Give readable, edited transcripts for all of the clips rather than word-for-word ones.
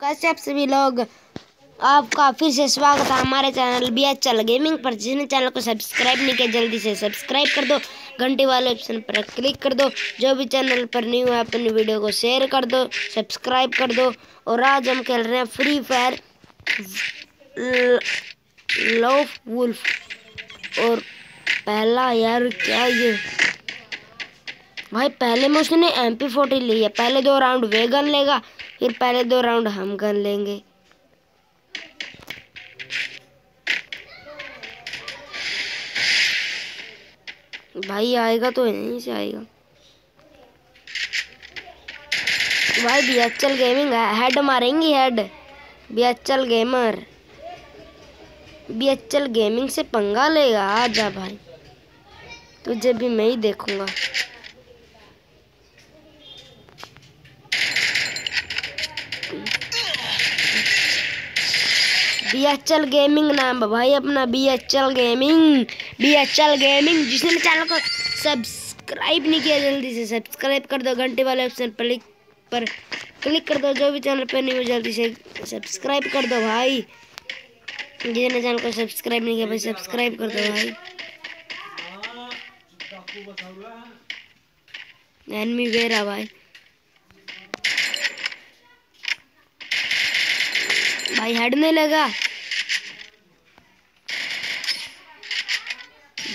कैसे आप सभी लोग, आपका फिर से स्वागत है हमारे चैनल BHL गेमिंग पर। जिसने चैनल को सब्सक्राइब नहीं किया जल्दी से सब्सक्राइब कर दो, घंटी वाले ऑप्शन पर क्लिक कर दो। जो भी चैनल पर न्यू है अपनी वीडियो को शेयर कर दो, सब्सक्राइब कर दो। और आज हम खेल रहे हैं फ्री फायर लव वुल्फ। और पहला यार क्या ये भाई, पहले में उसने MP40 ली है। पहले 2 राउंड वे गन लेगा, फिर पहले 2 राउंड हम गन लेंगे। भाई आएगा तो यहीं से आएगा भाई। BHL गेमिंग हेड मारेंगी, head BHL gamer. BHL gaming से पंगा लेगा। आ जा भाई, तुझे भी मैं ही देखूंगा। BHL गेमिंग नाम है भाई अपना, BHL गेमिंग। BHL gaming. जिसने चैनल को सब्सक्राइब नहीं किया जल्दी से सब्सक्राइब कर दो, घंटे वाले ऑप्शन पर क्लिक कर दो। जो भी चैनल पर नहीं हो जल्दी से सब्सक्राइब कर दो भाई। जिसने चैनल को सब्सक्राइब नहीं किया भाई सब्सक्राइब कर दो भाई। एनिमी वेरा भाई, भाई हेड नहीं लगा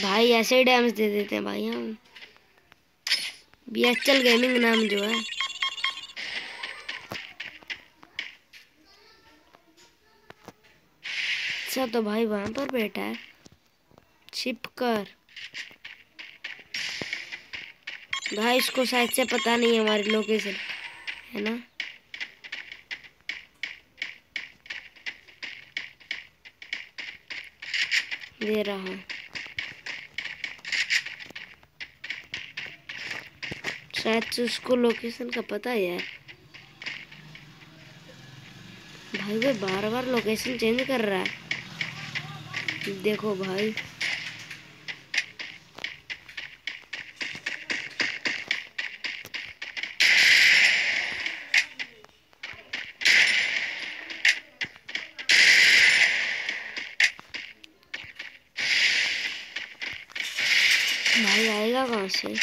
भाई। ऐसे डैमेज दे देते हैं भाई हम। BHL गेमिंग नाम जो है। अच्छा तो भाई वहां पर बैठा है छिप कर भाई। इसको शायद से पता नहीं है हमारी लोकेशन, है ना। दे रहा शायद से उसको लोकेशन का पता है यार। भाई वो बार बार लोकेशन चेंज कर रहा है, देखो भाई। भाई आएगा कहाँ से?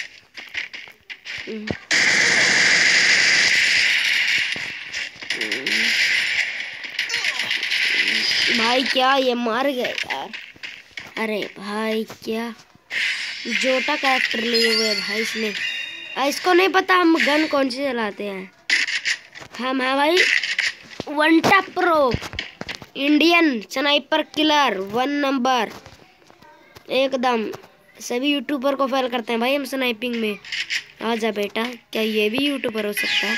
भाई क्या ये मार गए यार। अरे भाई क्या जोटा कैरेक्टर लिए हुए है भाई इसने। इसको नहीं पता हम गन कौन सी चलाते हैं। हम है भाई 1 tap pro Indian sniper killer 1 number एकदम। सभी यूट्यूबर को फेल करते हैं भाई हम स्नाइपिंग में। आजा बेटा, क्या ये भी यूट्यूबर हो सकता है?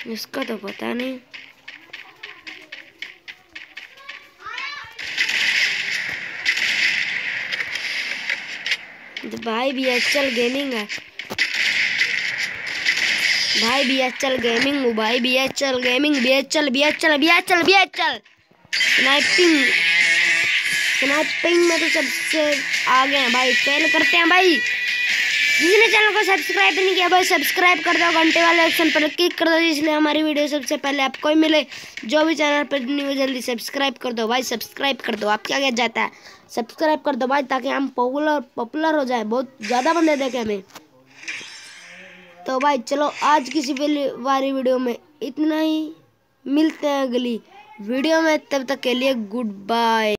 इसका तो पता नहीं। भाई BHL गेमिंग है भाई। BHL गेमिंग हूँ भाई। BHL gaming. BHL स्नाइपिंग में तो सबसे आगे हैं भाई। फेल करते हैं भाई। जिसने चैनल को सब्सक्राइब नहीं किया भाई सब्सक्राइब कर दो, घंटे वाले ऑप्शन पर क्लिक कर दो, इसलिए हमारी वीडियो सबसे पहले आपको ही मिले। जो भी चैनल पर न्यू जल्दी सब्सक्राइब कर दो भाई, सब्सक्राइब कर दो। आप क्या कह जाता है, सब्सक्राइब कर दो भाई, ताकि हम पॉपुलर हो जाए, बहुत ज़्यादा बंदे देखें हमें। तो भाई चलो आज किसी वाली वीडियो में इतना ही, मिलते हैं अगली वीडियो में। तब तक के लिए गुड बाय।